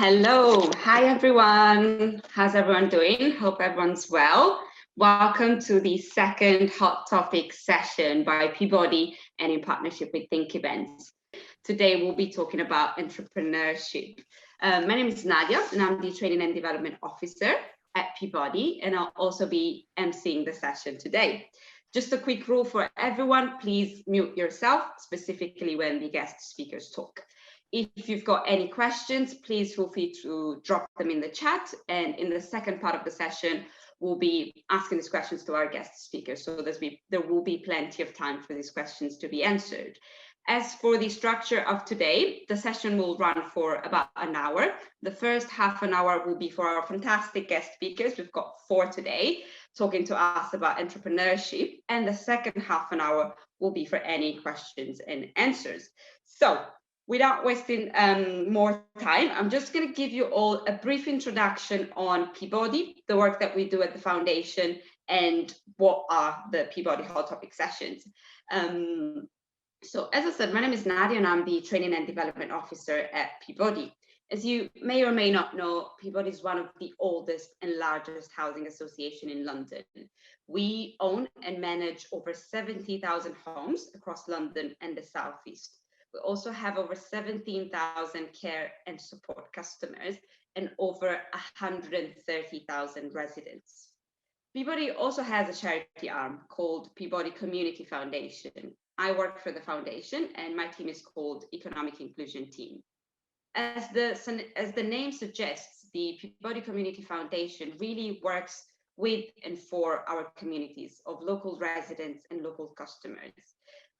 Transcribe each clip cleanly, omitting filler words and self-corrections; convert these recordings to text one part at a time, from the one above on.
Hello, hi everyone. How's everyone doing? Hope everyone's well. Welcome to the second Hot Topic session by Peabody and in partnership with Think Events. Today we'll be talking about entrepreneurship. My name is Nadia and I'm the Training and Development Officer at Peabody, and I'll also be emceeing the session today. Just a quick rule for everyone, please mute yourself, specifically when the guest speakers talk. If you've got any questions, please feel free to drop them in the chat. And in the second part of the session, we'll be asking these questions to our guest speakers. So there will be plenty of time for these questions to be answered. As for the structure of today, the session will run for about an hour. The first half an hour will be for our fantastic guest speakers. We've got 4 today, talking to us about entrepreneurship. And the second half an hour will be for any questions and answers. So, without wasting more time, I'm just going to give you all a brief introduction on Peabody, the work that we do at the foundation, and what are the Peabody Hot Topic sessions. So as I said, my name is Nadia and I'm the Training and Development Officer at Peabody. As you may or may not know, Peabody is one of the oldest and largest housing association in London. We own and manage over 70,000 homes across London and the South East. We also have over 17,000 care and support customers and over 130,000 residents. Peabody also has a charity arm called Peabody Community Foundation. I work for the foundation and my team is called Economic Inclusion Team. As the name suggests, the Peabody Community Foundation really works with and for our communities of local residents and local customers.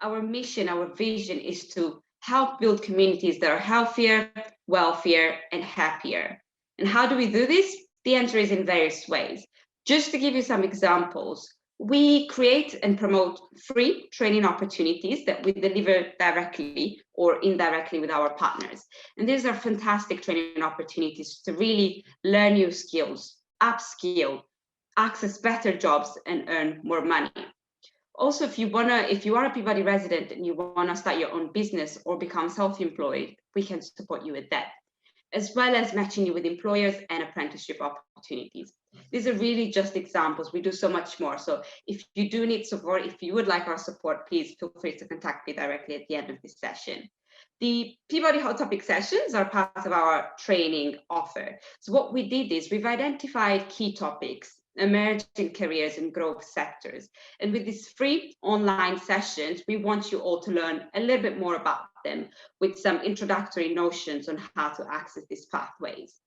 Our mission, our vision is to help build communities that are healthier, wealthier, and happier. And how do we do this? The answer is in various ways. Just to give you some examples, we create and promote free training opportunities that we deliver directly or indirectly with our partners. And these are fantastic training opportunities to really learn new skills, upskill, access better jobs, and earn more money. Also, if you are a Peabody resident and you wanna start your own business or become self-employed, we can support you with that, as well as matching you with employers and apprenticeship opportunities. These are really just examples. We do so much more. So if you do need support, if you would like our support, please feel free to contact me directly at the end of this session. The Peabody Hot Topic sessions are part of our training offer. So what we did is we've identified key topics, emerging careers and growth sectors. And with these free online sessions, we want you all to learn a little bit more about them with some introductory notions on how to access these pathways.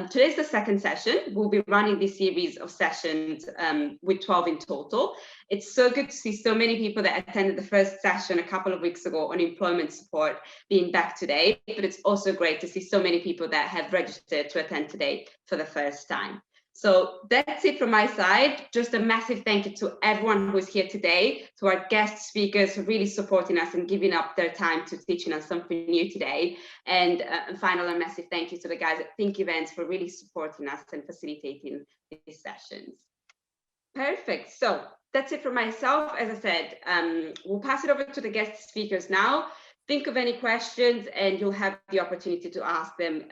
Today's the second session. We'll be running this series of sessions with 12 in total. It's so good to see so many people that attended the first session a couple of weeks ago on employment support being back today, but it's also great to see so many people that have registered to attend today for the first time. So that's it from my side. Just a massive thank you to everyone who is here today, to our guest speakers for really supporting us and giving up their time to teaching us something new today. And finally, a massive thank you to the guys at Think Events for really supporting us and facilitating these sessions. Perfect. So that's it for myself. As I said, we'll pass it over to the guest speakers now. Think of any questions and you'll have the opportunity to ask them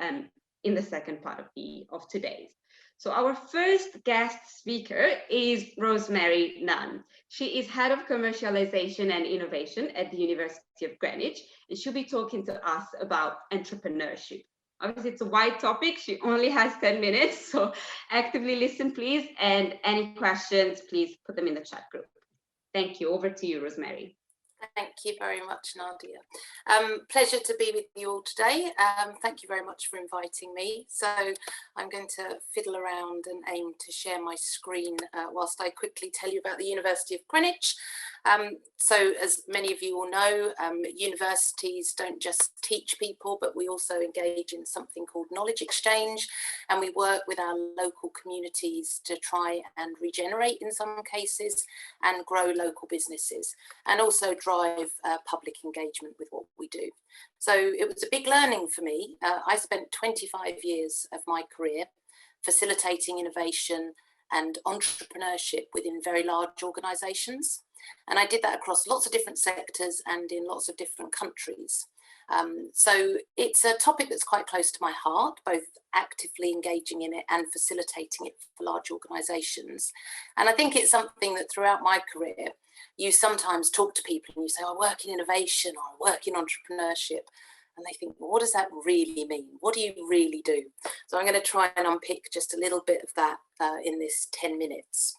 in the second part of today's. So our first guest speaker is Rosemary Nunn. She is Head of Commercialization and Innovation at the University of Greenwich, and she'll be talking to us about entrepreneurship. Obviously, it's a wide topic. She only has 10 minutes, so actively listen, please, and any questions, please put them in the chat group. Thank you. Over to you, Rosemary. Thank you very much, Nadia. Pleasure to be with you all today. Thank you very much for inviting me. So I'm going to fiddle around and aim to share my screen whilst I quickly tell you about the University of Greenwich. So as many of you will know, universities don't just teach people, but we also engage in something called knowledge exchange, and we work with our local communities to try and regenerate in some cases and grow local businesses, and also drive public engagement with what we do. So it was a big learning for me. I spent 25 years of my career facilitating innovation and entrepreneurship within very large organisations. And I did that across lots of different sectors and in lots of different countries. So it's a topic that's quite close to my heart, both actively engaging in it and facilitating it for large organisations. And I think it's something that throughout my career, you sometimes talk to people and you say, I work in innovation or I work in entrepreneurship. And they think, well, what does that really mean? What do you really do? So I'm going to try and unpick just a little bit of that in this 10 minutes.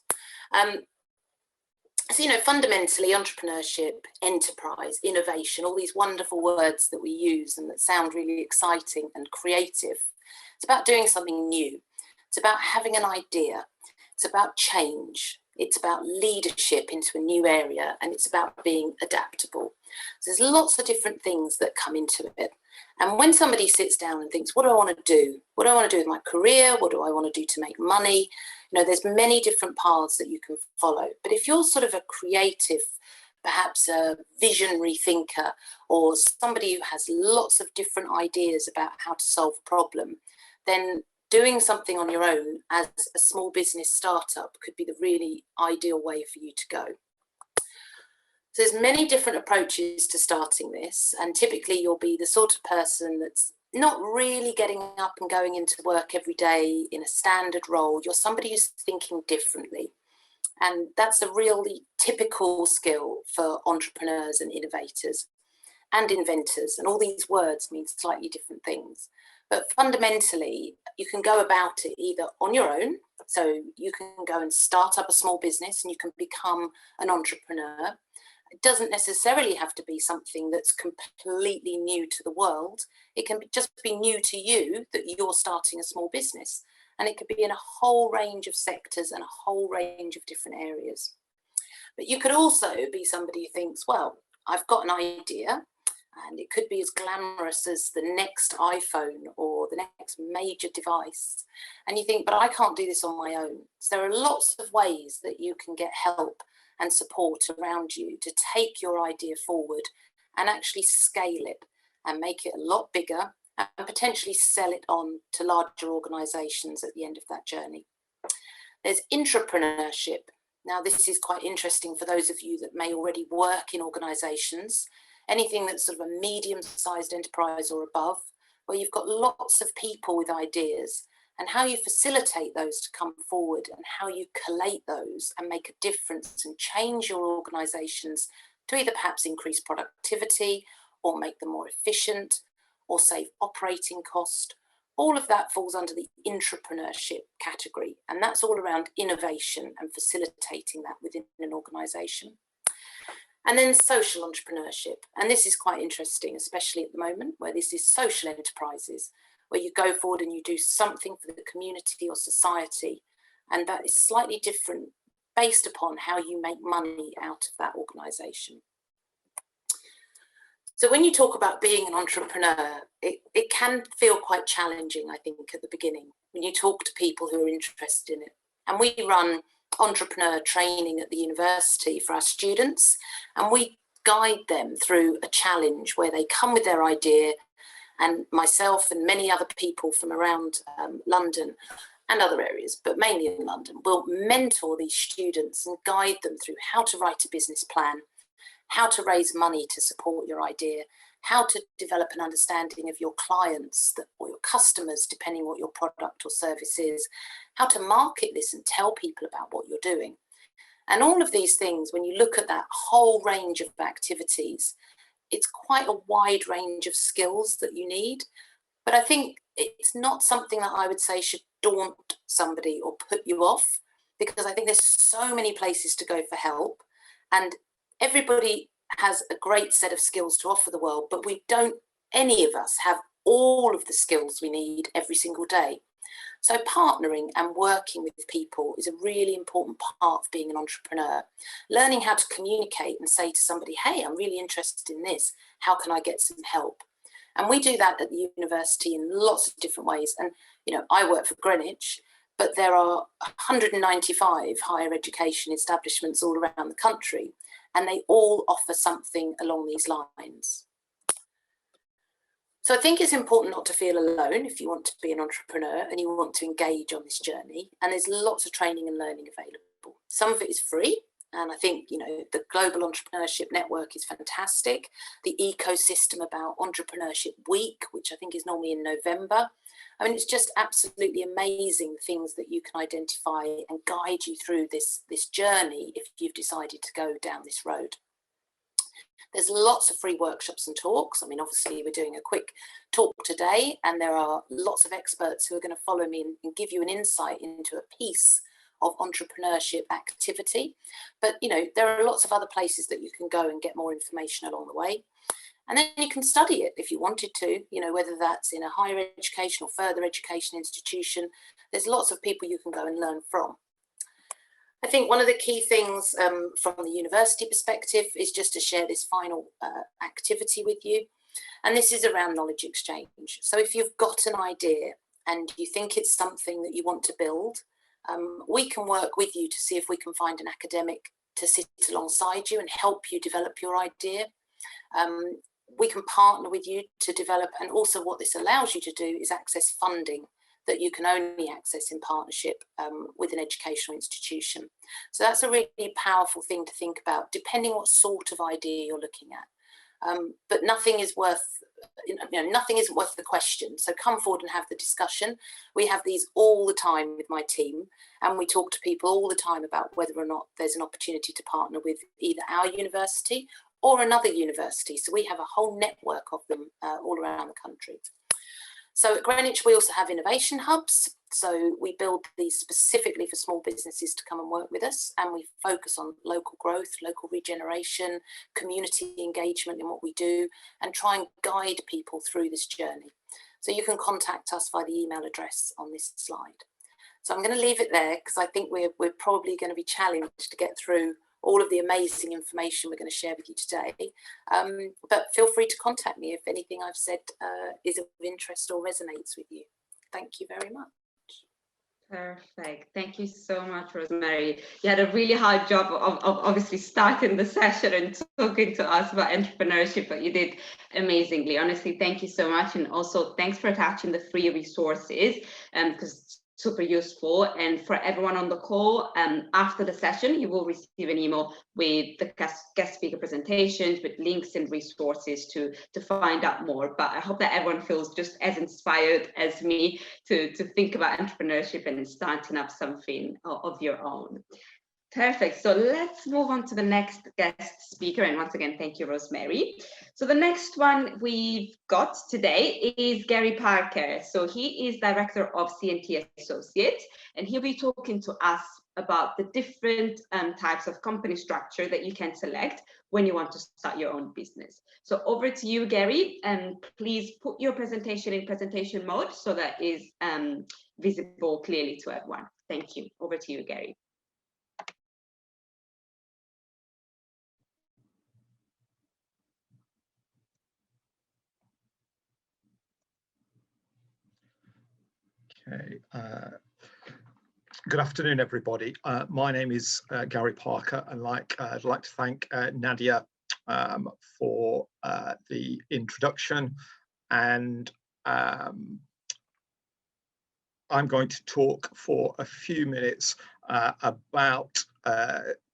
So, fundamentally, entrepreneurship, enterprise, innovation, all these wonderful words that we use and that sound really exciting and creative. It's about doing something new. It's about having an idea. It's about change. It's about leadership into a new area, and it's about being adaptable. So there's lots of different things that come into it. And when somebody sits down and thinks, what do I want to do? What do I want to do with my career? What do I want to do to make money? There's many different paths that you can follow. But if you're sort of a creative, perhaps a visionary thinker, or somebody who has lots of different ideas about how to solve a problem, then doing something on your own as a small business startup could be the really ideal way for you to go. So there's many different approaches to starting this, and typically you'll be the sort of person that's not really getting up and going into work every day in a standard role. You're somebody who's thinking differently. And that's a really typical skill for entrepreneurs and innovators and inventors. And all these words mean slightly different things. But fundamentally, you can go about it either on your own. So you can go and start up a small business and you can become an entrepreneur. It doesn't necessarily have to be something that's completely new to the world. It can just be new to you that you're starting a small business. And it could be in a whole range of sectors and a whole range of different areas. But you could also be somebody who thinks, well, I've got an idea, and it could be as glamorous as the next iPhone or the next major device. And you think, but I can't do this on my own. So there are lots of ways that you can get help and support around you to take your idea forward and actually scale it and make it a lot bigger and potentially sell it on to larger organisations at the end of that journey. There's intrapreneurship. Now, this is quite interesting for those of you that may already work in organisations, anything that's sort of a medium-sized enterprise or above, where you've got lots of people with ideas, and how you facilitate those to come forward and how you collate those and make a difference and change your organisations to either perhaps increase productivity or make them more efficient or save operating cost. All of that falls under the intrapreneurship category, and that's all around innovation and facilitating that within an organisation. And then social entrepreneurship, and this is quite interesting, especially at the moment where this is social enterprises, where you go forward and you do something for the community or society, and that is slightly different based upon how you make money out of that organisation. So when you talk about being an entrepreneur, it can feel quite challenging, I think, at the beginning, when you talk to people who are interested in it. And we run entrepreneur training at the university for our students, and we guide them through a challenge where they come with their idea, and myself and many other people from around London and other areas, but mainly in London, will mentor these students and guide them through how to write a business plan, how to raise money to support your idea, how to develop an understanding of your clients or your customers, depending what your product or service is, how to market this and tell people about what you're doing. And all of these things, when you look at that whole range of activities, it's quite a wide range of skills that you need. But I think it's not something that I would say should daunt somebody or put you off, because I think there's so many places to go for help, and everybody has a great set of skills to offer the world, but we don't, any of us, have all of the skills we need every single day. So partnering and working with people is a really important part of being an entrepreneur. Learning how to communicate and say to somebody, hey, I'm really interested in this. How can I get some help? And we do that at the university in lots of different ways. And, I work for Greenwich, but there are 195 higher education establishments all around the country, and they all offer something along these lines. So I think it's important not to feel alone if you want to be an entrepreneur and you want to engage on this journey. And there's lots of training and learning available. Some of it is free, And I think, you know, the Global Entrepreneurship Network is fantastic. The ecosystem about Entrepreneurship Week, which I think is normally in November. I mean, it's just absolutely amazing things that you can identify and guide you through this journey if you've decided to go down this road. There's lots of free workshops and talks. I mean, obviously we're doing a quick talk today, and there are lots of experts who are going to follow me and give you an insight into a piece of entrepreneurship activity. But, you know, there are lots of other places that you can go and get more information along the way. And then you can study it if you wanted to, you know, whether that's in a higher education or further education institution. There's lots of people you can go and learn from. I think one of the key things from the university perspective is just to share this final activity with you. And this is around knowledge exchange. So if you've got an idea and you think it's something that you want to build, we can work with you to see if we can find an academic to sit alongside you and help you develop your idea. We can partner with you to develop, and also what this allows you to do is access funding that you can only access in partnership with an educational institution. So that's a really powerful thing to think about, depending what sort of idea you're looking at. But nothing is worth, nothing isn't worth the question. So come forward and have the discussion. We have these all the time with my team, and we talk to people all the time about whether or not there's an opportunity to partner with either our university or another university. So we have a whole network of them all around the country. So at Greenwich, we also have innovation hubs. So we build these specifically for small businesses to come and work with us. And we focus on local growth, local regeneration, community engagement in what we do, and try and guide people through this journey. So you can contact us via the email address on this slide. So I'm going to leave it there because I think we're probably going to be challenged to get through all of the amazing information we're going to share with you today. But feel free to contact me if anything I've said is of interest or resonates with you. Thank you very much. Perfect. Thank you so much, Rosemary. You had a really hard job of obviously starting the session and talking to us about entrepreneurship, but you did amazingly. Honestly, thank you so much. And also thanks for attaching the free resources because super useful. And for everyone on the call, after the session, you will receive an email with the guest speaker presentations, with links and resources to find out more. But I hope that everyone feels just as inspired as me to think about entrepreneurship and starting up something of your own. Perfect. So let's move on to the next guest speaker. And once again, thank you, Rosemary. So the next one we've got today is Gary Parker. So he is Director of C&T Associates, and he'll be talking to us about the different types of company structure that you can select when you want to start your own business. So over to you, Gary, and please put your presentation in presentation mode so that is visible clearly to everyone. Thank you. Over to you, Gary. Okay. Good afternoon, everybody. My name is Gary Parker, and I'd like to thank Nadia for the introduction. And I'm going to talk for a few minutes about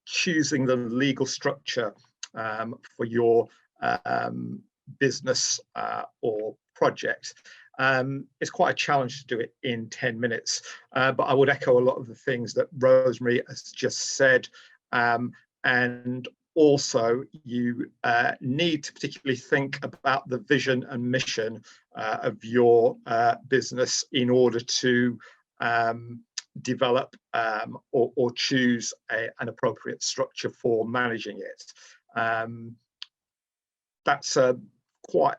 choosing the legal structure for your business or project. It's quite a challenge to do it in 10 minutes, but I would echo a lot of the things that Rosemary has just said. And also, you need to particularly think about the vision and mission of your business in order to develop or choose an appropriate structure for managing it. That's quite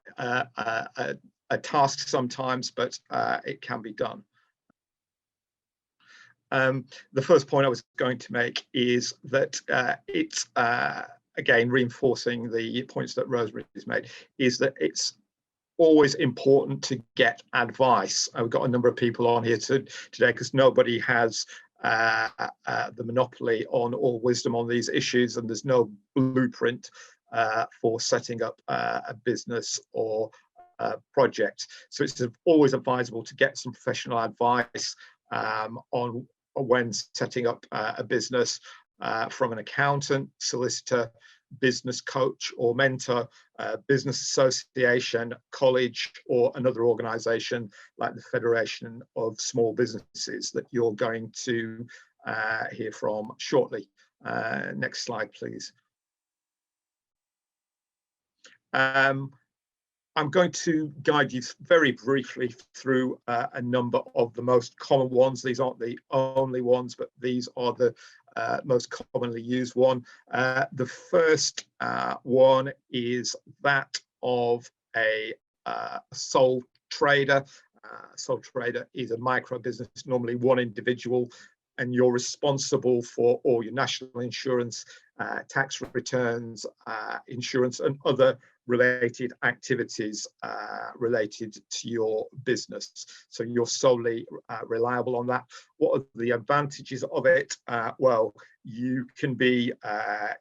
a task sometimes, but it can be done. The first point I was going to make is that it's, again, reinforcing the points that Rosemary has made, is that it's always important to get advice. We've got a number of people on here today because nobody has the monopoly on or wisdom on these issues, and there's no blueprint for setting up a business or project. So it's always advisable to get some professional advice on when setting up a business from an accountant, solicitor, business coach or mentor, business association, college, or another organisation like the Federation of Small Businesses that you're going to hear from shortly. Next slide, please. I'm going to guide you very briefly through a number of the most common ones. These aren't the only ones, but these are the most commonly used one. The first one is that of a sole trader. Sole trader is a micro business, normally one individual, and you're responsible for all your national insurance, tax returns, insurance, and other related activities related to your business. So you're solely reliable on that. What are the advantages of it? Well, you can be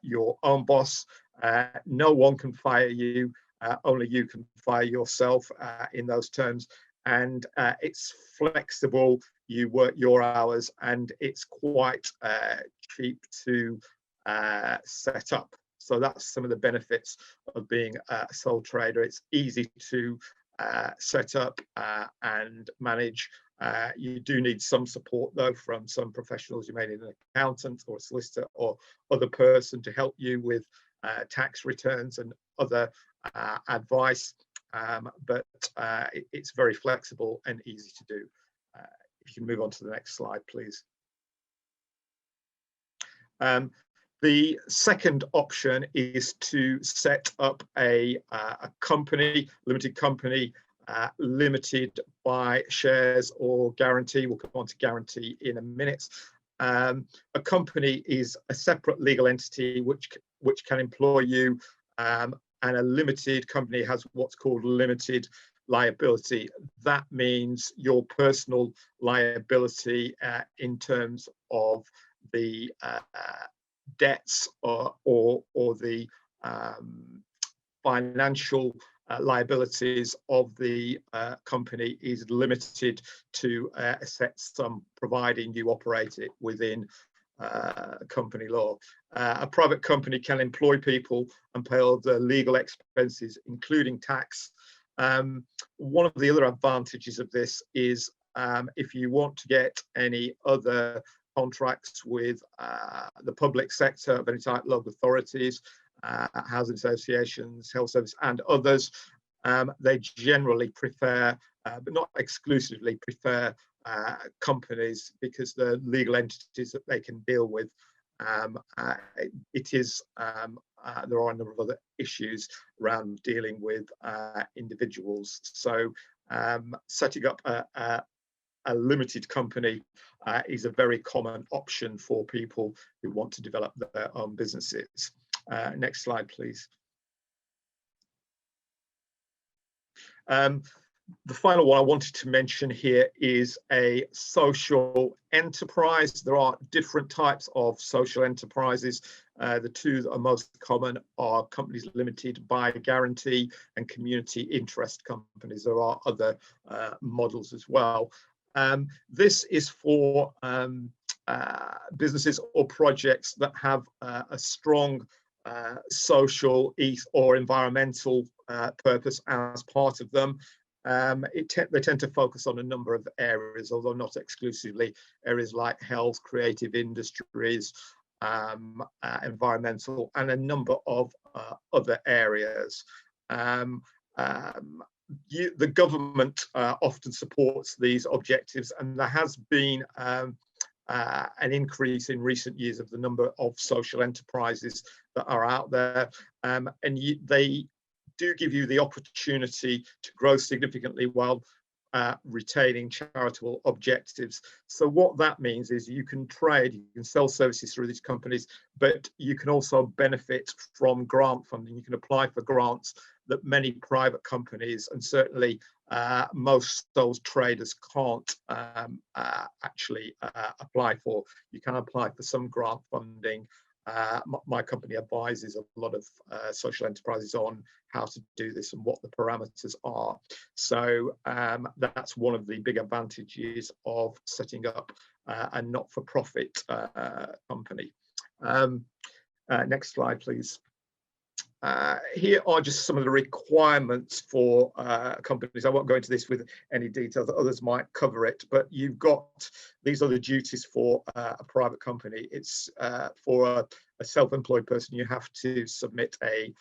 your own boss. No one can fire you. Only you can fire yourself in those terms. And it's flexible. You work your hours, and it's quite cheap to set up. So that's some of the benefits of being a sole trader. It's easy to set up and manage. You do need some support though from some professionals. You may need an accountant or a solicitor or other person to help you with tax returns and other advice, but it's very flexible and easy to do. If you can move on to the next slide, please. The second option is to set up a company, limited company, limited by shares or guarantee. We'll come on to guarantee in a minute. A company is a separate legal entity which can employ you, and a limited company has what's called limited liability. That means your personal liability in terms of the debts or the financial liabilities of the company is limited to a set sum, providing you operate it within company law. A private company can employ people and pay all the legal expenses, including tax. One of the other advantages of this is if you want to get any other contracts with the public sector of any type, local authorities, housing associations, health service, and others, they generally prefer, but not exclusively prefer, companies because the legal entities that they can deal with. There are a number of other issues around dealing with individuals. So setting up a limited company is a very common option for people who want to develop their own businesses. Next slide, please. The final one I wanted to mention here is a social enterprise. There are different types of social enterprises. The two that are most common are companies limited by guarantee and community interest companies. There are other models as well. This is for businesses or projects that have a strong social or environmental purpose as part of them. They tend to focus on a number of areas, although not exclusively. Areas like health, creative industries, environmental, and a number of other areas. The government often supports these objectives, and there has been an increase in recent years of the number of social enterprises that are out there, and they do give you the opportunity to grow significantly while retaining charitable objectives. So what that means is you can trade, you can sell services through these companies, but you can also benefit from grant funding. You can apply for grants that many private companies, and certainly most those traders, can't actually apply for. You can apply for some grant funding. My company advises a lot of social enterprises on how to do this and what the parameters are. So that's one of the big advantages of setting up a not-for-profit company. Next slide, please. Here are just some of the requirements for companies. I won't go into this with any details, others might cover it, but you've got, these are the duties for a private company. It's for a self-employed person, you have to submit a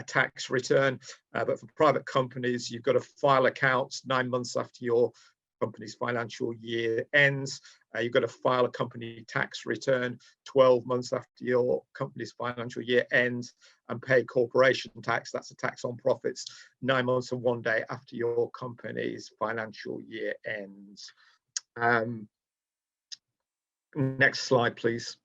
tax return, but for private companies, you've got to file accounts 9 months after your company's financial year ends. You've got to file a company tax return 12 months after your company's financial year ends, and pay corporation tax, that's a tax on profits, 9 months and 1 day after your company's financial year ends. Next slide, please.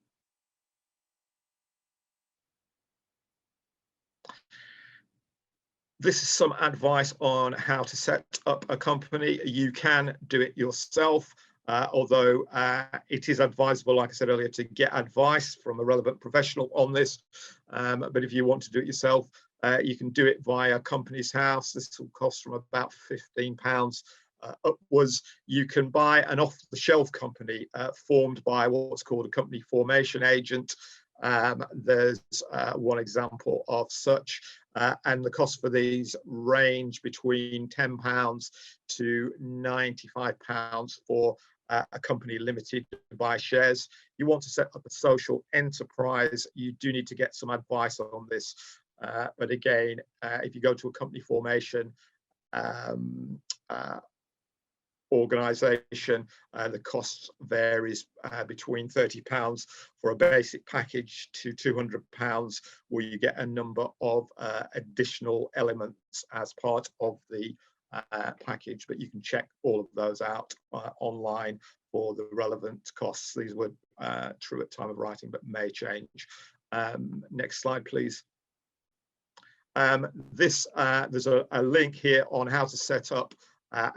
This is some advice on how to set up a company. You can do it yourself, although it is advisable, like I said earlier, to get advice from a relevant professional on this. But if you want to do it yourself, you can do it via Companies House. This will cost from about £15 upwards. You can buy an off-the-shelf company formed by what's called a company formation agent. There's one example of such, and the cost for these range between £10 to £95 for a company limited to buy shares. You want to set up a social enterprise, you do need to get some advice on this, but again, if you go to a company formation organisation, the cost varies between £30 for a basic package to £200, where you get a number of additional elements as part of the package, but you can check all of those out online for the relevant costs. These were true at time of writing, but may change. Next slide, please. There's a link here on how to set up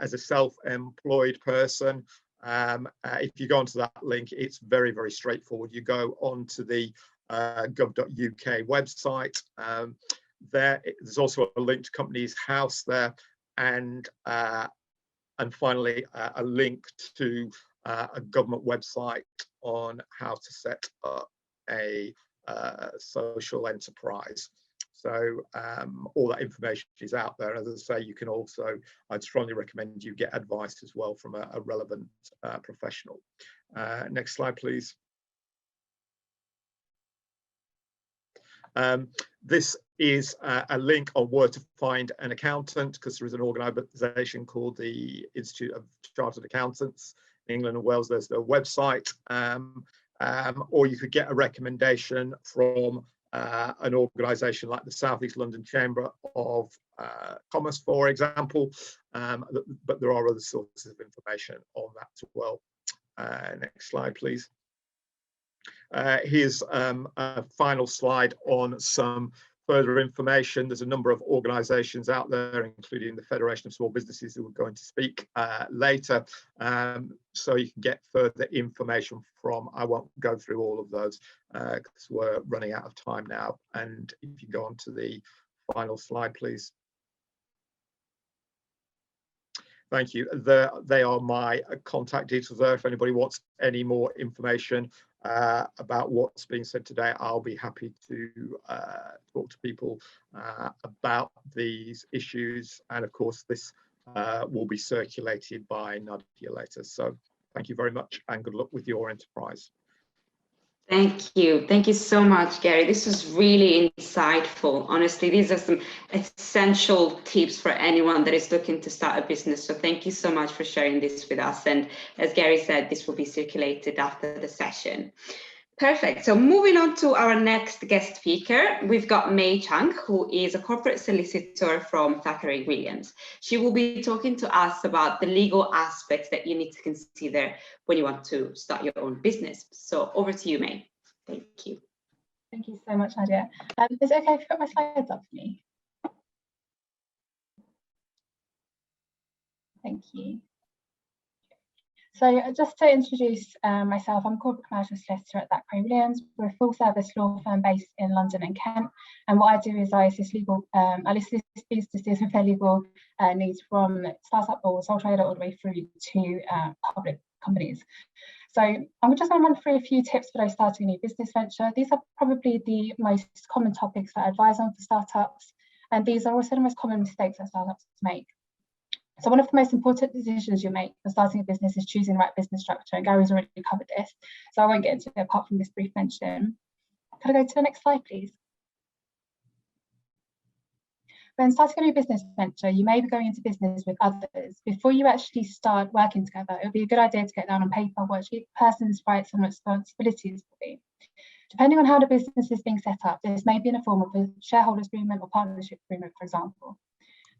as a self-employed person. If you go onto that link, it's very, very straightforward. You go onto the gov.uk website. There's also a link to Companies House there, and finally a link to a government website on how to set up a social enterprise. So all that information is out there. As I say, you can also, I'd strongly recommend you get advice as well from a relevant professional. Next slide, please. This is a link on where to find an accountant, because there is an organisation called the Institute of Chartered Accountants in England and Wales. There's their website, or you could get a recommendation from an organisation like the South East London Chamber of Commerce, for example, but there are other sources of information on that as well. Next slide, please. Here's a final slide on some further information. There's a number of organisations out there, including the Federation of Small Businesses, who are going to speak later, so you can get further information from. I won't go through all of those because we're running out of time now. And if you go on to the final slide, please. Thank you. They are my contact details there. If anybody wants any more information about what's being said today, I'll be happy to talk to people about these issues. And of course, this will be circulated by Nadia later. So thank you very much, and good luck with your enterprise. Thank you. Thank you so much, Gary. This was really insightful. Honestly, these are some essential tips for anyone that is looking to start a business. So thank you so much for sharing this with us. And as Gary said, this will be circulated after the session. Perfect. So moving on to our next guest speaker, we've got May Chang, who is a corporate solicitor from Thackeray Williams. She will be talking to us about the legal aspects that you need to consider when you want to start your own business. So over to you, May. Thank you. Thank you so much, Nadia. Is it okay if you put my slides up for me? Thank you. So just to introduce myself, I'm a corporate commercial solicitor at Thackeray Williams. We're a full service law firm based in London and Kent. And what I do is I assist businesses with their legal needs from startup or sole trader all the way through to public companies. So I'm just going to run through a few tips for those starting a new business venture. These are probably the most common topics that I advise on for startups, and these are also the most common mistakes that startups make. So one of the most important decisions you make for starting a business is choosing the right business structure, and Gary's already covered this, so I won't get into it apart from this brief mention. Can I go to the next slide, please? When starting a new business venture, you may be going into business with others. Before you actually start working together, it would be a good idea to get down on paper what each person's rights and responsibilities will be. Depending on how the business is being set up, this may be in the form of a shareholders agreement or partnership agreement, for example.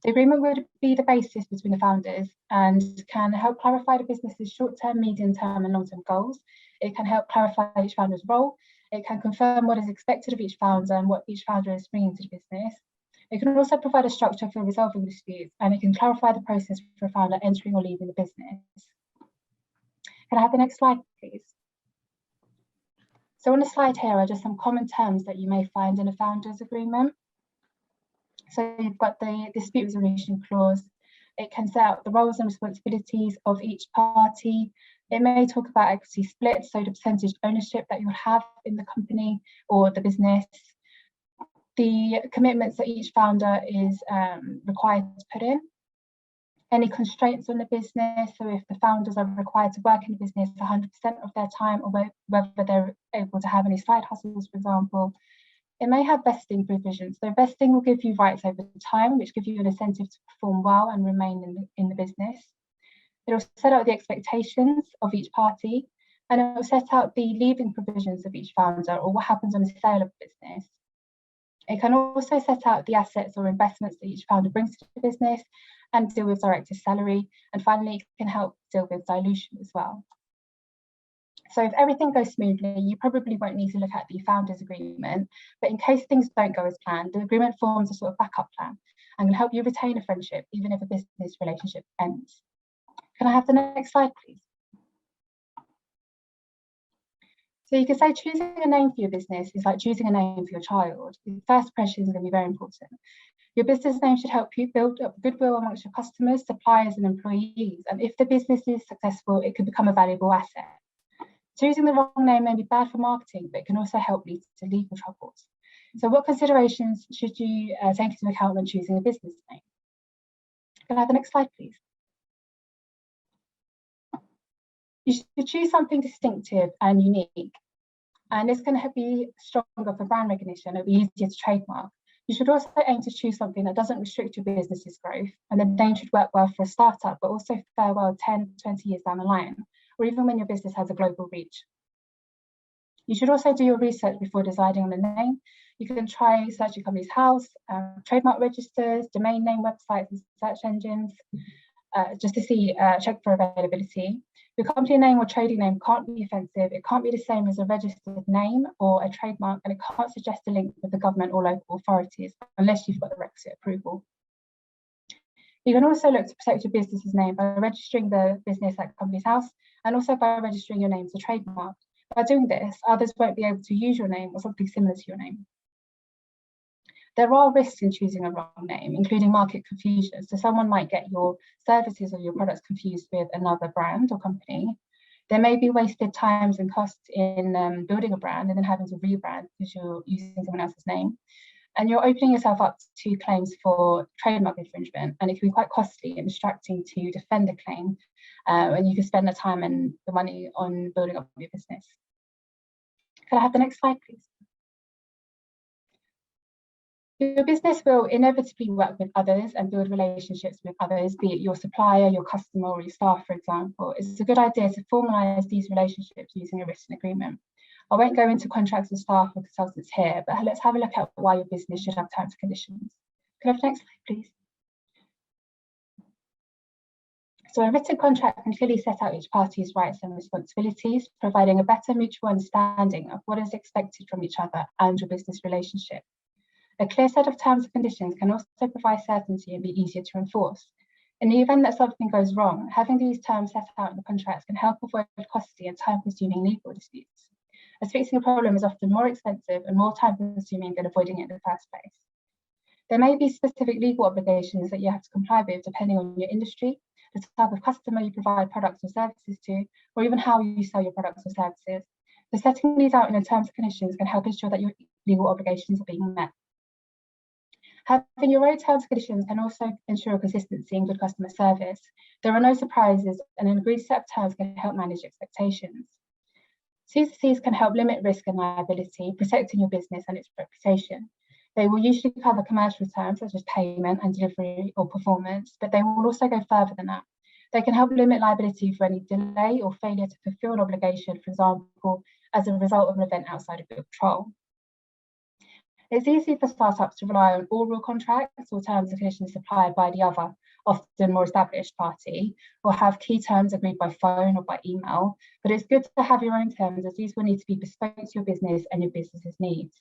The agreement would be the basis between the founders and can help clarify the business's short-term, medium-term and long-term goals. It can help clarify each founder's role. It can confirm what is expected of each founder and what each founder is bringing to the business. It can also provide a structure for resolving disputes, and it can clarify the process for a founder entering or leaving the business. Can I have the next slide, please? So on the slide here are just some common terms that you may find in a founder's agreement. So you've got the dispute resolution clause. It can set out the roles and responsibilities of each party. It may talk about equity split, so the percentage ownership that you'll have in the company or the business. The commitments that each founder is required to put in. Any constraints on the business, so if the founders are required to work in the business 100% of their time, or whether they're able to have any side hustles, for example. It may have vesting provisions. So vesting will give you rights over time, which give you an incentive to perform well and remain in the business. It will set out the expectations of each party, and it will set out the leaving provisions of each founder, or what happens on the sale of the business. It can also set out the assets or investments that each founder brings to the business and deal with director's salary. And finally, it can help deal with dilution as well. So if everything goes smoothly, you probably won't need to look at the founders agreement, but in case things don't go as planned, the agreement forms a sort of backup plan and can help you retain a friendship even if a business relationship ends. Can I have the next slide, please? So you can say choosing a name for your business is like choosing a name for your child. The first impression is going to be very important. Your business name should help you build up goodwill amongst your customers, suppliers and employees. And if the business is successful, it could become a valuable asset. Choosing the wrong name may be bad for marketing, but it can also help lead to legal troubles. So what considerations should you take into account when choosing a business name? Can I have the next slide, please? You should choose something distinctive and unique, and this can help be stronger for brand recognition. It'll be easier to trademark. You should also aim to choose something that doesn't restrict your business's growth, and the name should work well for a startup, but also fare well 10, 20 years down the line, or even when your business has a global reach. You should also do your research before deciding on the name. You can try searching company's house, trademark registers, domain name websites and search engines, just to see, check for availability. Your company name or trading name can't be offensive. It can't be the same as a registered name or a trademark, and it can't suggest a link with the government or local authorities unless you've got the requisite approval. You can also look to protect your business's name by registering the business at company's house and also by registering your name as a trademark. By doing this, others won't be able to use your name or something similar to your name. There are risks in choosing a wrong name, including market confusion. So someone might get your services or your products confused with another brand or company. There may be wasted times and costs in building a brand and then having to rebrand because you're using someone else's name. And you're opening yourself up to claims for trademark infringement, and it can be quite costly and distracting to defend the claim, and you can spend the time and the money on building up your business. Can I have the next slide, please? Your business will inevitably work with others and build relationships with others, be it your supplier, your customer, or your staff, for example. It's a good idea to formalise these relationships using a written agreement. I won't go into contracts with staff or consultants here, but let's have a look at why your business should have terms and conditions. Can I have the next slide, please? So a written contract can clearly set out each party's rights and responsibilities, providing a better mutual understanding of what is expected from each other and your business relationship. A clear set of terms and conditions can also provide certainty and be easier to enforce. In the event that something goes wrong, having these terms set out in the contracts can help avoid costly and time-consuming legal disputes, as fixing a problem is often more expensive and more time-consuming than avoiding it in the first place. There may be specific legal obligations that you have to comply with depending on your industry, the type of customer you provide products or services to, or even how you sell your products or services. So setting these out in the terms and conditions can help ensure that your legal obligations are being met. Having your own terms and conditions can also ensure consistency and good customer service. There are no surprises, and an agreed set of terms can help manage expectations. C2Cs can help limit risk and liability, protecting your business and its reputation. They will usually cover commercial terms such as payment and delivery or performance, but they will also go further than that. They can help limit liability for any delay or failure to fulfill an obligation, for example, as a result of an event outside of your control. It's easy for startups to rely on oral contracts or terms and conditions supplied by the other, often more established party, or have key terms agreed by phone or by email, but it's good to have your own terms, as these will need to be bespoke to your business and your business's needs.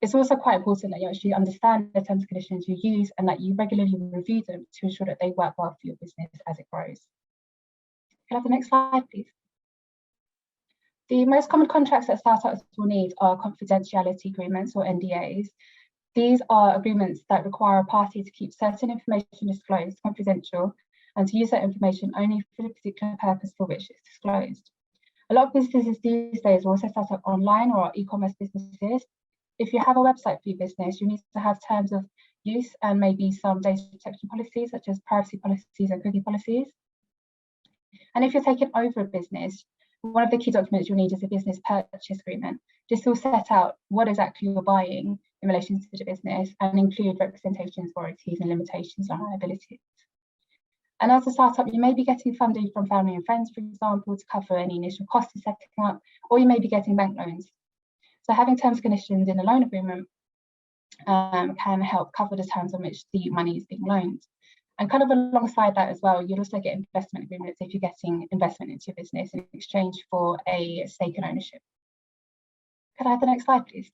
It's also quite important that you actually understand the terms and conditions you use and that you regularly review them to ensure that they work well for your business as it grows. Can I have the next slide, please? The most common contracts that startups will need are confidentiality agreements, or NDAs. These are agreements that require a party to keep certain information disclosed confidential and to use that information only for the particular purpose for which it's disclosed. A lot of businesses these days are also set up online or are e-commerce businesses. If you have a website for your business, you need to have terms of use and maybe some data protection policies, such as privacy policies and cookie policies. And if you're taking over a business, one of the key documents you'll need is a business purchase agreement. This will set out what exactly you're buying in relation to the business and include representations, warranties, and limitations on liabilities. And as a startup, you may be getting funding from family and friends, for example, to cover any initial costs of setting up, or you may be getting bank loans. So having terms and conditions in a loan agreement can help cover the terms on which the money is being loaned. And kind of alongside that as well, you'll also get investment agreements if you're getting investment into your business in exchange for a stake in ownership. Could I have the next slide, please?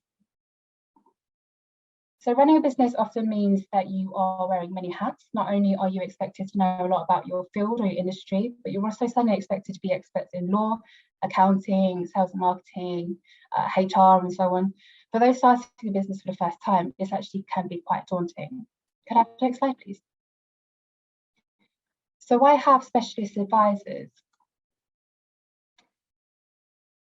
So running a business often means that you are wearing many hats. Not only are you expected to know a lot about your field or your industry, but you're also suddenly expected to be experts in law, accounting, sales and marketing, HR, and so on. For those starting a business for the first time, this actually can be quite daunting. Could I have the next slide, please? So why have specialist advisors?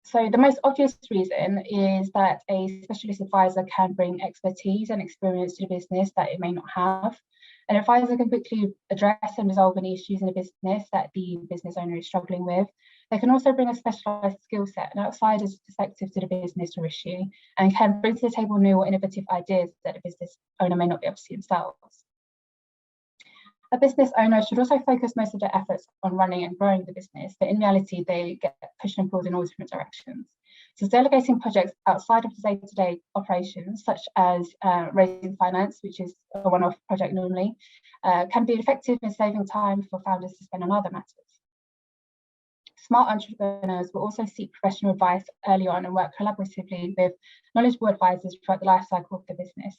So the most obvious reason is that a specialist advisor can bring expertise and experience to the business that it may not have. An advisor can quickly address and resolve any issues in a business that the business owner is struggling with. They can also bring a specialised skill set and outsider's perspective to the business or issue, and can bring to the table new or innovative ideas that the business owner may not be able to see themselves. A business owner should also focus most of their efforts on running and growing the business, but in reality, they get pushed and pulled in all different directions. So delegating projects outside of the day-to-day operations, such as raising finance, which is a one-off project normally, can be effective in saving time for founders to spend on other matters. Smart entrepreneurs will also seek professional advice early on and work collaboratively with knowledgeable advisors throughout the life cycle of the business.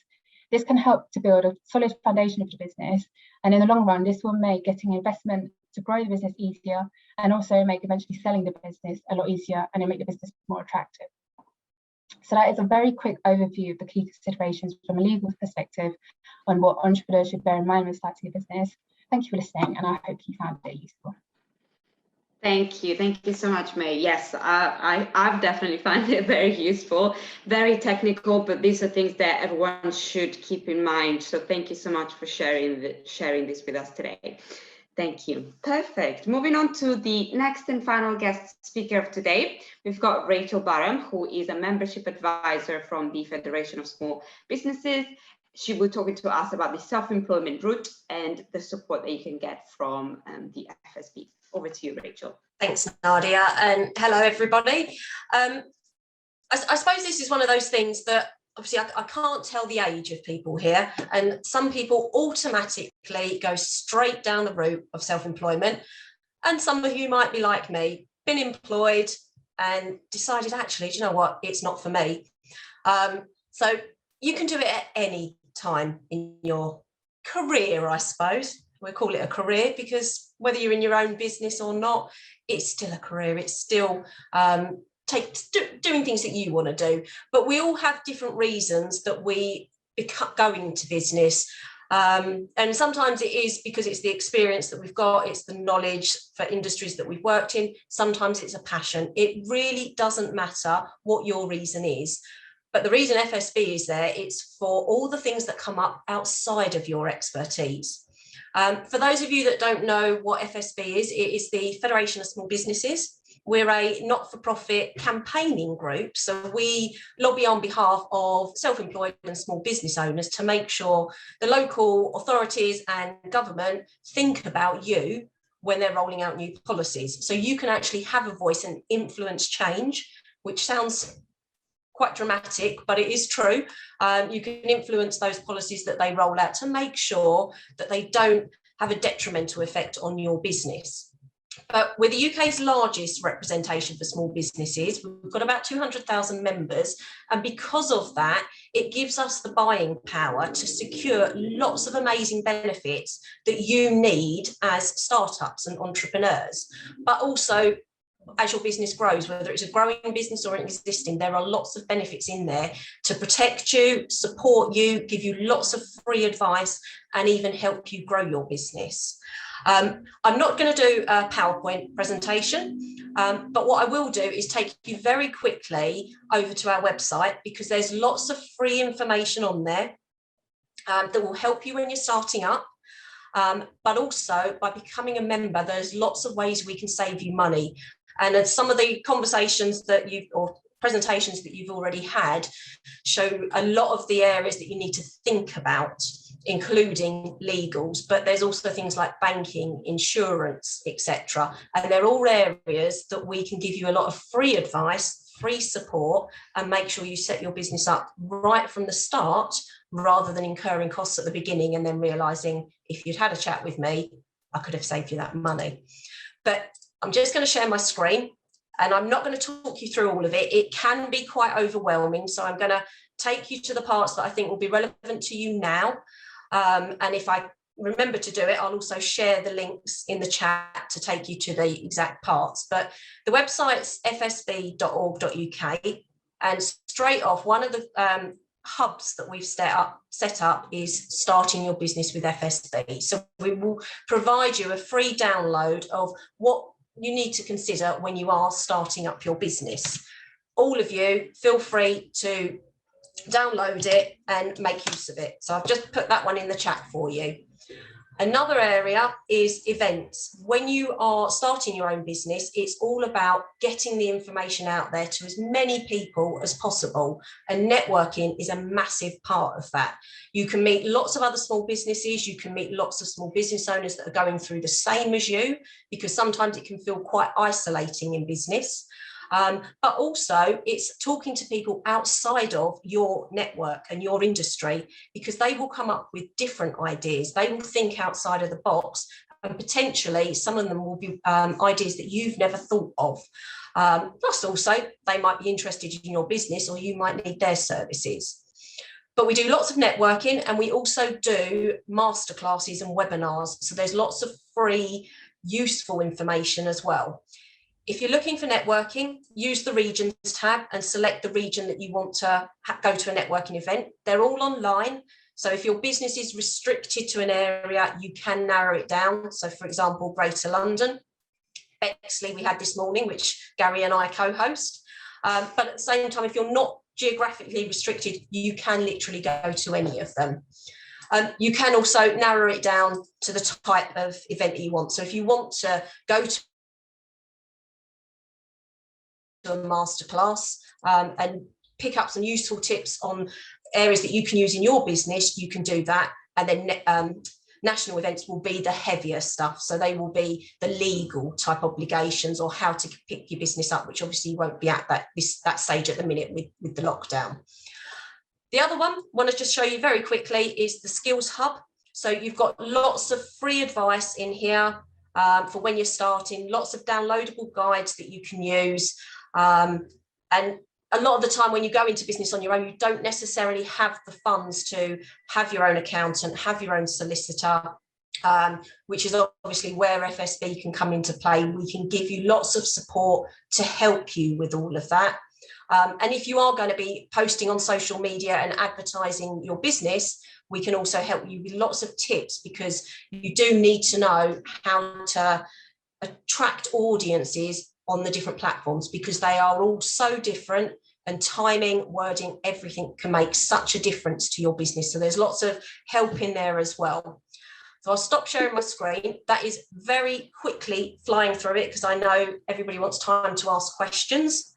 This can help to build a solid foundation of the business, and in the long run, this will make getting investment to grow the business easier, and also make eventually selling the business a lot easier, and make the business more attractive. So that is a very quick overview of the key considerations from a legal perspective on what entrepreneurs should bear in mind when starting a business. Thank you for listening, and I hope you found it useful. Thank you so much, May. Yes, I've definitely found it very useful, very technical, but these are things that everyone should keep in mind. So thank you so much for sharing this with us today. Thank you. Perfect. Moving on to the next and final guest speaker of today, we've got Rachel Barham, who is a membership advisor from the Federation of Small Businesses. She will be talking to us about the self-employment route and the support that you can get from the FSB. Over to you, Rachel. Thanks, Nadia, and hello, everybody. I suppose this is one of those things that obviously I can't tell the age of people here, and some people automatically go straight down the route of self-employment, and some of you might be like me, been employed and decided, actually, do you know what, it's not for me. So you can do it at any time in your career, I suppose. We'll call it a career because whether you're in your own business or not, it's still a career. It's still doing things that you want to do. But we all have different reasons that we go into business. And sometimes it is because it's the experience that we've got, it's the knowledge for industries that we've worked in. Sometimes it's a passion. It really doesn't matter what your reason is. But the reason FSB is there, it's for all the things that come up outside of your expertise. For those of you that don't know what FSB is, it is the Federation of Small Businesses. We're a not-for-profit campaigning group, so we lobby on behalf of self-employed and small business owners to make sure the local authorities and government think about you when they're rolling out new policies. So you can actually have a voice and influence change, which sounds quite dramatic, but it is true. You can influence those policies that they roll out to make sure that they don't have a detrimental effect on your business. But we're the UK's largest representation for small businesses. We've got about 200,000 members. And because of that, it gives us the buying power to secure lots of amazing benefits that you need as startups and entrepreneurs. But also, as your business grows, whether it's a growing business or an existing, there are lots of benefits in there to protect you, support you, give you lots of free advice, and even help you grow your business. I'm not going to do a PowerPoint presentation, but what I will do is take you very quickly over to our website, because there's lots of free information on there that will help you when you're starting up. But also, by becoming a member, there's lots of ways we can save you money. And some of the conversations that or presentations that you've already had show a lot of the areas that you need to think about, including legals, but there's also things like banking, insurance, etc. And they're all areas that we can give you a lot of free advice, free support, and make sure you set your business up right from the start, rather than incurring costs at the beginning and then realizing, if you'd had a chat with me, I could have saved you that money. But I'm just going to share my screen, and I'm not going to talk you through all of it. It can be quite overwhelming, so I'm going to take you to the parts that I think will be relevant to you now. And if I remember to do it, I'll also share the links in the chat to take you to the exact parts. But the website's fsb.org.uk, and straight off, one of the hubs that we've set up is starting your business with FSB. So we will provide you a free download of what you need to consider when you are starting up your business. All of you, feel free to download it and make use of it. So I've just put that one in the chat for you. Another area is events. When you are starting your own business, it's all about getting the information out there to as many people as possible. And networking is a massive part of that. You can meet lots of other small businesses. You can meet lots of small business owners that are going through the same as you, because sometimes it can feel quite isolating in business. But also it's talking to people outside of your network and your industry, because they will come up with different ideas. They will think outside of the box, and potentially some of them will be ideas that you've never thought of. Plus also they might be interested in your business, or you might need their services. But we do lots of networking, and we also do masterclasses and webinars. So there's lots of free, useful information as well. If you're looking for networking, use the regions tab and select the region that you want to go to a networking event. They're all online. So if your business is restricted to an area, you can narrow it down. So for example, Greater London, Bexley we had this morning, which Gary and I co-host. But at the same time, if you're not geographically restricted, you can literally go to any of them. You can also narrow it down to the type of event that you want. So if you want to go to a masterclass and pick up some useful tips on areas that you can use in your business, you can do that. And then national events will be the heavier stuff. So they will be the legal type obligations, or how to pick your business up, which obviously you won't be at that stage at the minute with the lockdown. The other one I want to just show you very quickly is the Skills Hub. So you've got lots of free advice in here for when you're starting, lots of downloadable guides that you can use. And a lot of the time when you go into business on your own, you don't necessarily have the funds to have your own accountant, have your own solicitor, which is obviously where FSB can come into play. We can give you lots of support to help you with all of that. And if you are going to be posting on social media and advertising your business, we can also help you with lots of tips, because you do need to know how to attract audiences on the different platforms, because they are all so different, and timing, wording, everything can make such a difference to your business. So there's lots of help in there as well. So I'll stop sharing my screen. That is very quickly flying through it because I know everybody wants time to ask questions.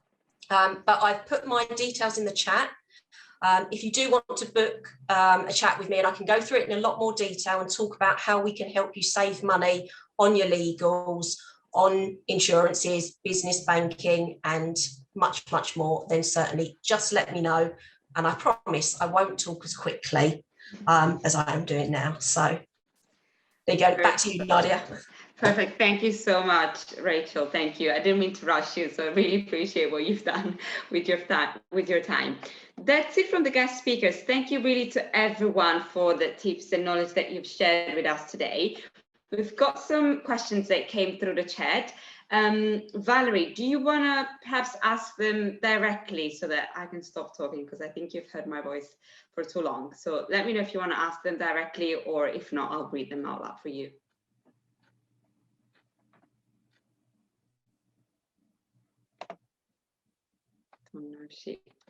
But I've put my details in the chat. If you do want to book a chat with me, and I can go through it in a lot more detail and talk about how we can help you save money on your legals, on insurances, business banking, and much, much more, then certainly just let me know. And I promise I won't talk as quickly as I am doing now. So there you go, back to you, Nadia. Perfect. Thank you so much, Rachel. Thank you. I didn't mean to rush you, so I really appreciate what you've done with your time. That's it from the guest speakers. Thank you really to everyone for the tips and knowledge that you've shared with us today. We've got some questions that came through the chat. Valerie, do you want to perhaps ask them directly so that I can stop talking, because I think you've heard my voice for too long. So let me know if you want to ask them directly, or if not, I'll read them out loud for you.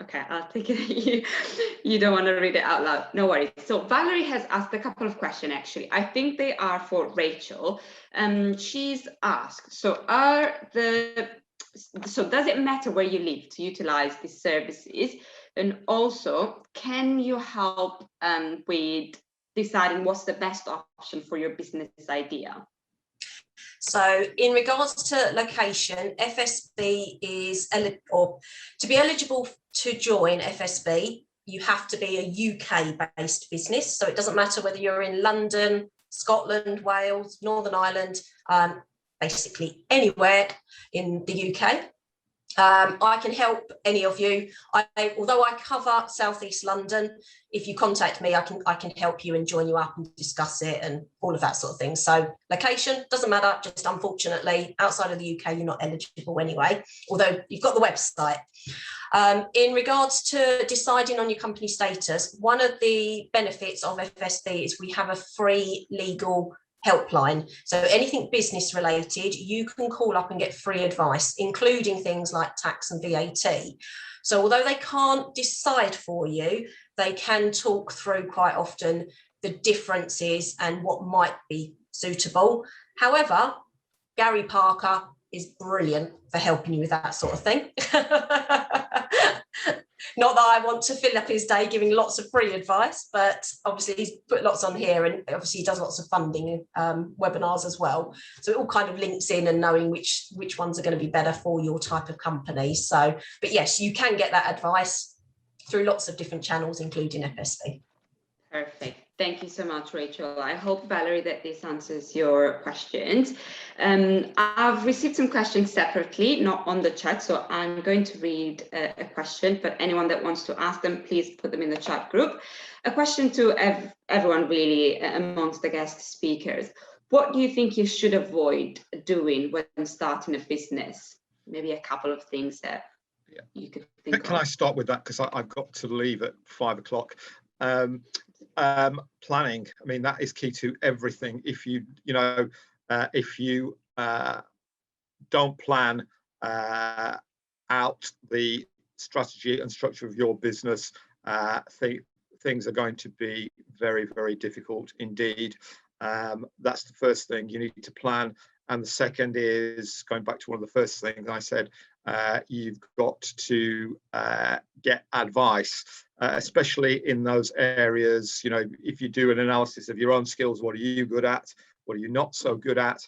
Okay, I'll take it. You don't want to read it out loud. No worries. So Valerie has asked a couple of questions, actually. I think they are for Rachel. She's asked, so does it matter where you live to utilize these services? And also, can you help with deciding what's the best option for your business idea? So in regards to location, FSB is, or to be eligible to join FSB, you have to be a UK-based business. So it doesn't matter whether you're in London, Scotland, Wales, Northern Ireland, basically anywhere in the UK. I can help any of you. Although I cover South East London, if you contact me, I can help you and join you up and discuss it and all of that sort of thing. So location doesn't matter, just unfortunately outside of the UK you're not eligible anyway, although you've got the website. In regards to deciding on your company status, one of the benefits of FSB is we have a free legal helpline. So anything business related, you can call up and get free advice, including things like tax and VAT. So although they can't decide for you, they can talk through quite often the differences and what might be suitable. However, Gary Parker is brilliant for helping you with that sort of thing. Not that I want to fill up his day giving lots of free advice, but obviously he's put lots on here, and obviously he does lots of funding webinars as well. So it all kind of links in, and knowing which ones are going to be better for your type of company. So, but yes, you can get that advice through lots of different channels, including FSB. Perfect. Thank you so much, Rachel. I hope, Valerie, that this answers your questions. I've received some questions separately, not on the chat, so I'm going to read a question, but anyone that wants to ask them, please put them in the chat group. A question to everyone, really, amongst the guest speakers. What do you think you should avoid doing when starting a business? Maybe a couple of things that you could think of. Can I start with that, because I've got to leave at 5 o'clock. Planning, I mean, that is key to everything. If you don't plan out the strategy and structure of your business, things are going to be very, very difficult indeed. That's the first thing you need to plan. And the second is, going back to one of the first things I said, you've got to get advice, especially in those areas. You know, if you do an analysis of your own skills, what are you good at? What are you not so good at?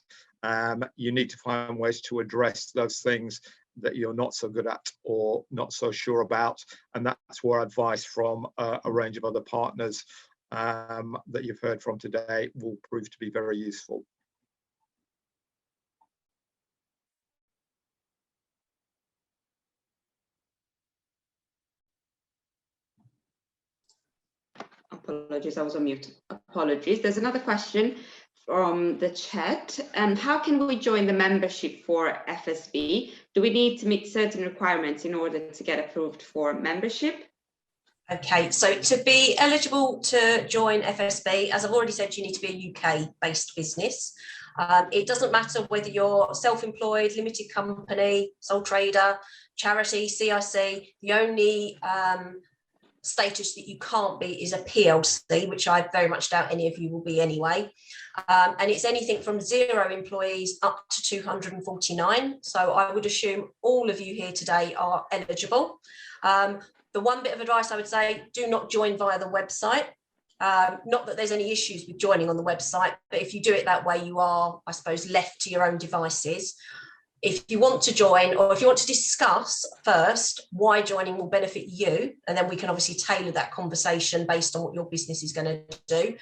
You need to find ways to address those things that you're not so good at or not so sure about. And that's where advice from a range of other partners that you've heard from today will prove to be very useful. Apologies, I was on mute. Apologies. There's another question from the chat. How can we join the membership for FSB? Do we need to meet certain requirements in order to get approved for membership? Okay, so to be eligible to join FSB, as I've already said, you need to be a UK-based business. It doesn't matter whether you're self-employed, limited company, sole trader, charity, CIC. The only status that you can't be is a PLC, which I very much doubt any of you will be anyway. And it's anything from 0 employees up to 249. So I would assume all of you here today are eligible. The one bit of advice I would say, do not join via the website. Not that there's any issues with joining on the website, but if you do it that way, you are, I suppose, left to your own devices. If you want to join, or if you want to discuss first why joining will benefit you, and then we can obviously tailor that conversation based on what your business is going to do,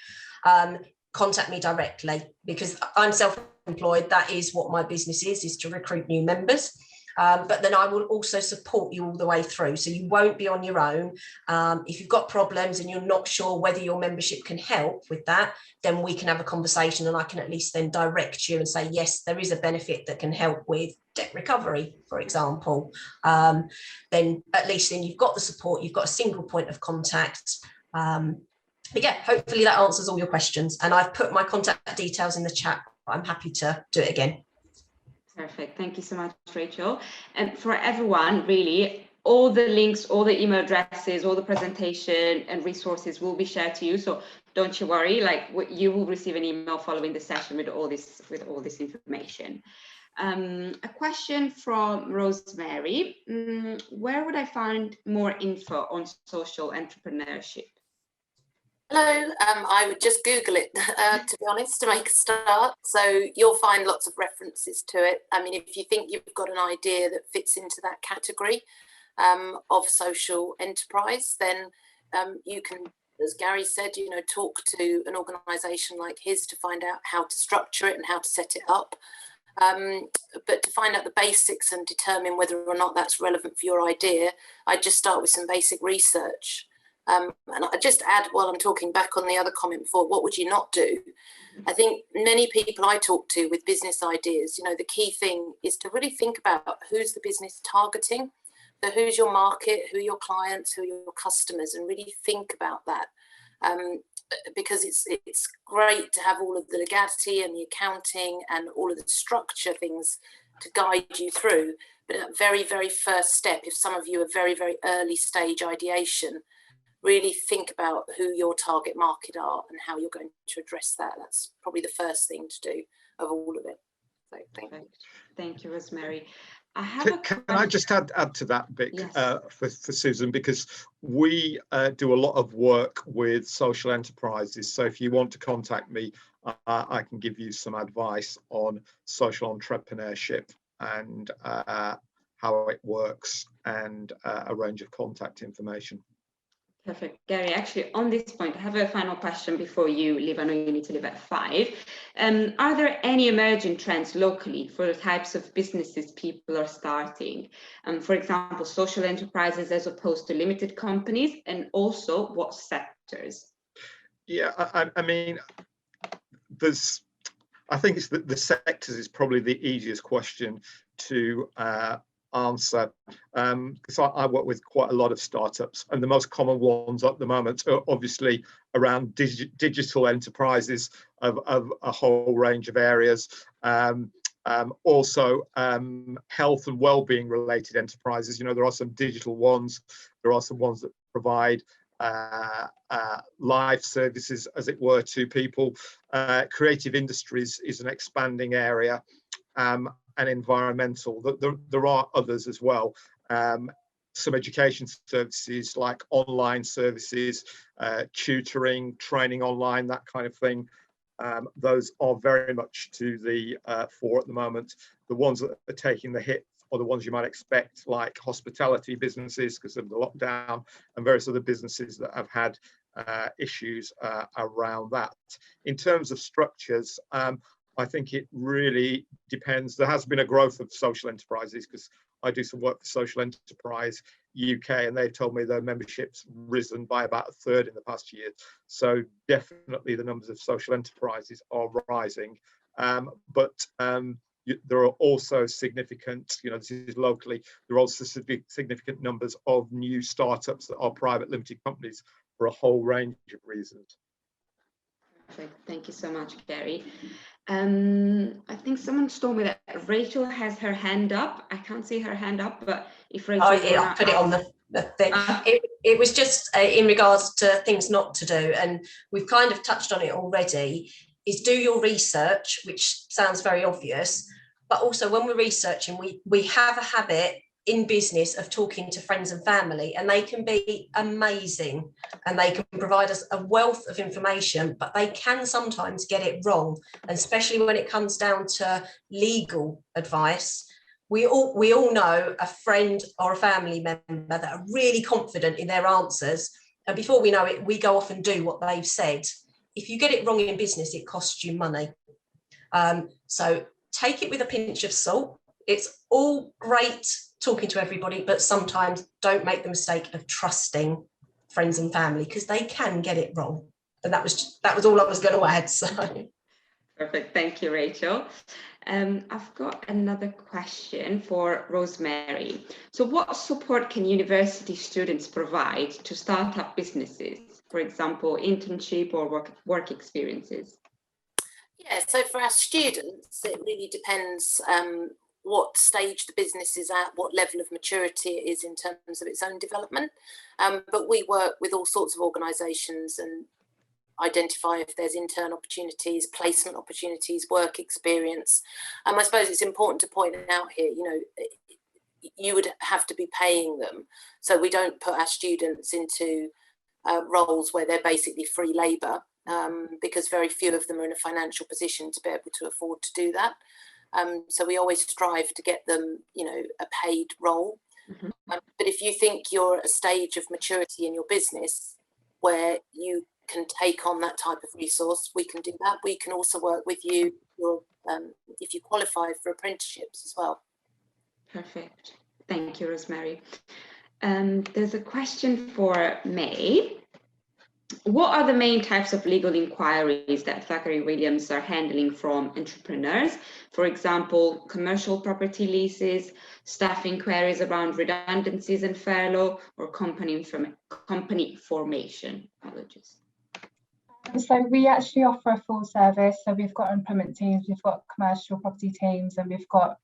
contact me directly, because I'm self-employed. That is what my business is to recruit new members. But then I will also support you all the way through. So you won't be on your own. If you've got problems and you're not sure whether your membership can help with that, then we can have a conversation and I can at least then direct you and say, yes, there is a benefit that can help with debt recovery, for example. Then at least then you've got the support, you've got a single point of contact. But yeah, hopefully that answers all your questions. And I've put my contact details in the chat. I'm happy to do it again. Perfect. Thank you so much, Rachel. And for everyone, really, all the links, all the email addresses, all the presentation and resources will be shared to you. So don't you worry, like you will receive an email following the session with all this information. A question from Rosemary. Where would I find more info on social entrepreneurship? Hello, I would just Google it, to be honest, to make a start. So you'll find lots of references to it. I mean, if you think you've got an idea that fits into that category of social enterprise, then you can, as Gary said, you know, talk to an organisation like his to find out how to structure it and how to set it up. But to find out the basics and determine whether or not that's relevant for your idea, I'd just start with some basic research. And I just add, while I'm talking back on the other comment before, what would you not do? I think many people I talk to with business ideas, you know, the key thing is to really think about who's the business targeting. So who's your market, who are your clients, who are your customers, and really think about that. Because it's great to have all of the legality and the accounting and all of the structure things to guide you through. But at very, very first step, if some of you are very, very early stage ideation, really think about who your target market are and how you're going to address that. That's probably the first thing to do of all of it. So thank you, Rosemary. Can I just add to that bit? Yes. For Susan, because we do a lot of work with social enterprises. So if you want to contact me, I can give you some advice on social entrepreneurship and how it works and a range of contact information. Perfect. Gary, actually, on this point, I have a final question before you leave. I know you need to leave at 5. Are there any emerging trends locally for the types of businesses people are starting? For example, social enterprises as opposed to limited companies, and also what sectors? Yeah, I mean, I think it's the sectors is probably the easiest question to answer, because I work with quite a lot of startups, and the most common ones at the moment are obviously around digital enterprises of a whole range of areas. Also health and well-being related enterprises. You know, there are some digital ones, there are some ones that provide live services, as it were, to people. Creative industries is an expanding area. And environmental. There are others as well. Some education services like online services, tutoring, training online, that kind of thing. Those are very much to the fore at the moment. The ones that are taking the hit are the ones you might expect, like hospitality businesses because of the lockdown, and various other businesses that have had issues around that. In terms of structures, I think it really depends. There has been a growth of social enterprises because I do some work for social enterprise UK, and they told me their membership's risen by about a third in the past year. So definitely the numbers of social enterprises are rising. There are also significant, this is locally, there are also significant numbers of new startups that are private limited companies for a whole range of reasons. Perfect. Thank you so much, Gary. I think someone told me that Rachel has her hand up. I can't see her hand up, but if Rachel... I'll put it on the thing. It was just in regards to things not to do, and we've kind of touched on it already, is do your research, which sounds very obvious, but also when we're researching, we have a habit in business of talking to friends and family, and they can be amazing and they can provide us a wealth of information, but they can sometimes get it wrong, and especially when it comes down to legal advice. We all know a friend or a family member that are really confident in their answers, and before we know it, we go off and do what they've said. If you get it wrong in business, it costs you money. So take it with a pinch of salt. It's all great talking to everybody, but sometimes don't make the mistake of trusting friends and family, because they can get it wrong. And that was all I was going to add. So perfect. Thank you, Rachel. I've got another question for Rosemary. So what support can university students provide to start up businesses? For example, internship or work experiences? Yeah, so for our students, it really depends what stage the business is at, what level of maturity it is in terms of its own development. But we work with all sorts of organisations and identify if there's intern opportunities, placement opportunities, work experience. I suppose it's important to point out here, you would have to be paying them. So we don't put our students into roles where they're basically free labour, because very few of them are in a financial position to be able to afford to do that. So we always strive to get them, a paid role. Mm-hmm. But if you think you're at a stage of maturity in your business where you can take on that type of resource, we can do that. We can also work with you if you qualify for apprenticeships as well. Perfect. Thank you, Rosemary. There's a question for May. What are the main types of legal inquiries that Thackeray Williams are handling from entrepreneurs? For example, commercial property leases, staff inquiries around redundancies and furlough, or company formation. Apologies. So we actually offer a full service. So we've got employment teams, we've got commercial property teams, and we've got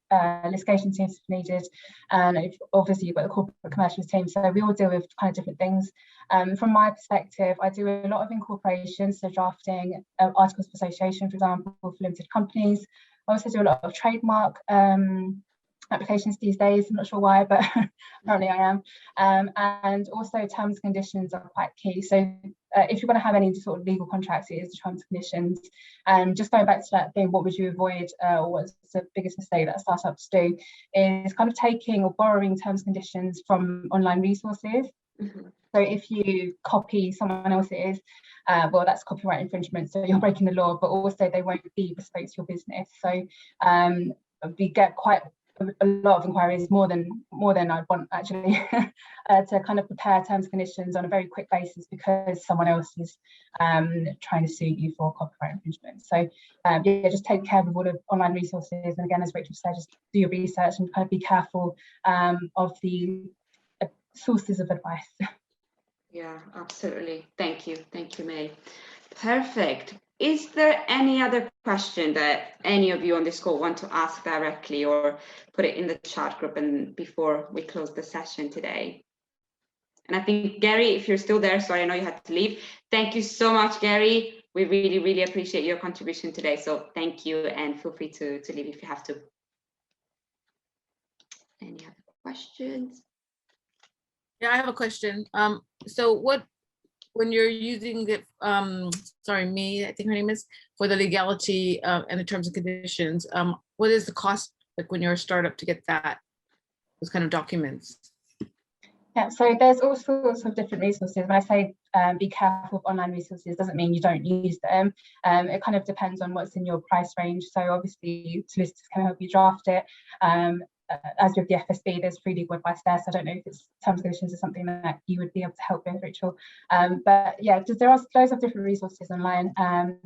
litigation teams if needed. And obviously you've got the corporate commercials team. So we all deal with kind of different things. From my perspective, I do a lot of incorporation, so drafting articles of association, for example, for limited companies. I also do a lot of trademark applications these days. I'm not sure why, but apparently I am. And also terms and conditions are quite key. So if you're going to have any sort of legal contracts, it is the terms and conditions. And just going back to that thing, what would you avoid, or what's the biggest mistake that startups do, is kind of taking or borrowing terms and conditions from online resources. Mm-hmm. So if you copy someone else's, well, that's copyright infringement, so you're breaking the law, but also they won't be bespoke to your business. So we get quite a lot of inquiries, more than I'd want actually, to kind of prepare terms and conditions on a very quick basis because someone else is trying to sue you for copyright infringement. So yeah, just take care of all the online resources, and again, as Rachel said, just do your research and kind of be careful of the sources of advice. Yeah, absolutely. Thank you, May. Perfect. Is there any other question that any of you on this call want to ask directly, or put it in the chat group and before we close the session today? And I think, Gary, if you're still there, sorry, I know you had to leave. Thank you so much, Gary. We really, really appreciate your contribution today. So thank you, and feel free to leave if you have to. Any other questions? Yeah, I have a question. So when you're using the, sorry, May, I think her name is, for the legality and the terms and conditions, what is the cost, like when you're a startup, to get those kind of documents? Yeah, so there's all sorts of different resources. When I say be careful of online resources, doesn't mean you don't use them. It kind of depends on what's in your price range. So obviously solicitors can help you draft it. as with the FSB, there's free legal advice there. So I don't know if it's terms and conditions or something that you would be able to help with, Rachel. But yeah, there are loads of different resources online.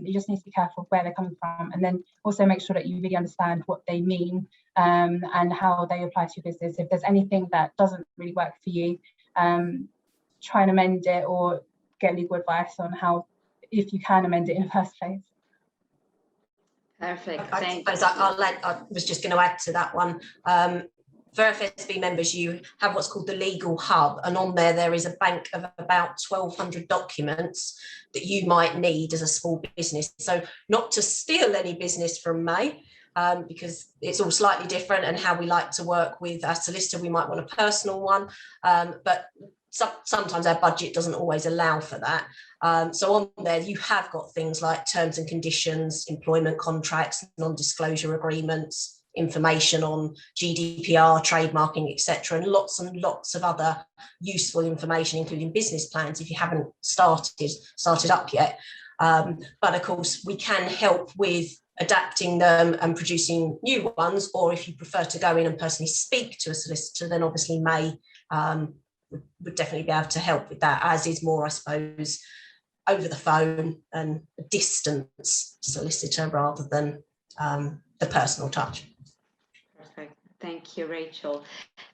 You just need to be careful where they're coming from, and then also make sure that you really understand what they mean and how they apply to your business. If there's anything that doesn't really work for you, try and amend it or get legal advice on how, if you can amend it in the first place. Perfect. I was just going to add to that one. For FSB members, you have what's called the Legal Hub, and on there is a bank of about 1,200 documents that you might need as a small business. So not to steal any business from May, because it's all slightly different, and how we like to work with our solicitor, we might want a personal one, but sometimes our budget doesn't always allow for that. So on there, you have got things like terms and conditions, employment contracts, non-disclosure agreements, information on GDPR, trademarking, etc., and lots of other useful information, including business plans if you haven't started up yet. But of course, we can help with adapting them and producing new ones, or if you prefer to go in and personally speak to a solicitor, then obviously May would definitely be able to help with that, as is more, I suppose, over the phone and a distance solicitor rather than the personal touch. Perfect. Thank you, Rachel.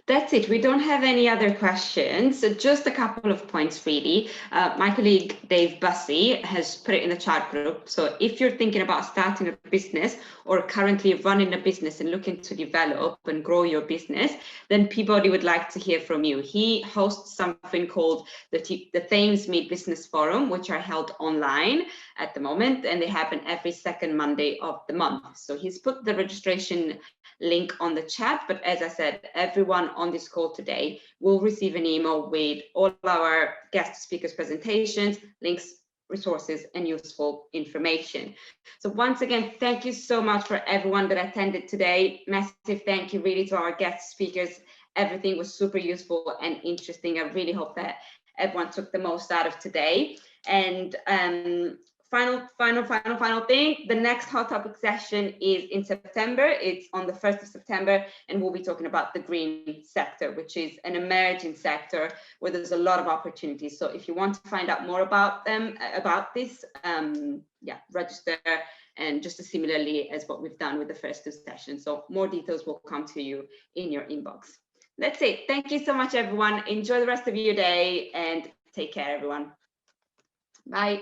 That's it. We don't have any other questions. So just a couple of points, really. My colleague Dave Bussey has put it in the chat group. So if you're thinking about starting a business or currently running a business and looking to develop and grow your business, then Peabody would like to hear from you. He hosts something called the Thames Mead Business Forum, which are held online at the moment, and they happen every second Monday of the month. So he's put the registration link on the chat, but as I said, everyone on this call today will receive an email with all our guest speakers' presentations, links, resources, and useful information. So once again, thank you so much for everyone that attended today. Massive thank you really to our guest speakers. Everything was super useful and interesting. I really hope that everyone took the most out of today. And final thing, the next Hot Topic session is in September. It's on the 1st of September, and we'll be talking about the green sector, which is an emerging sector where there's a lot of opportunities. So if you want to find out more about this, register, and just as similarly as what we've done with the first two sessions. So more details will come to you in your inbox. That's it. Thank you so much, everyone. Enjoy the rest of your day and take care, everyone. Bye.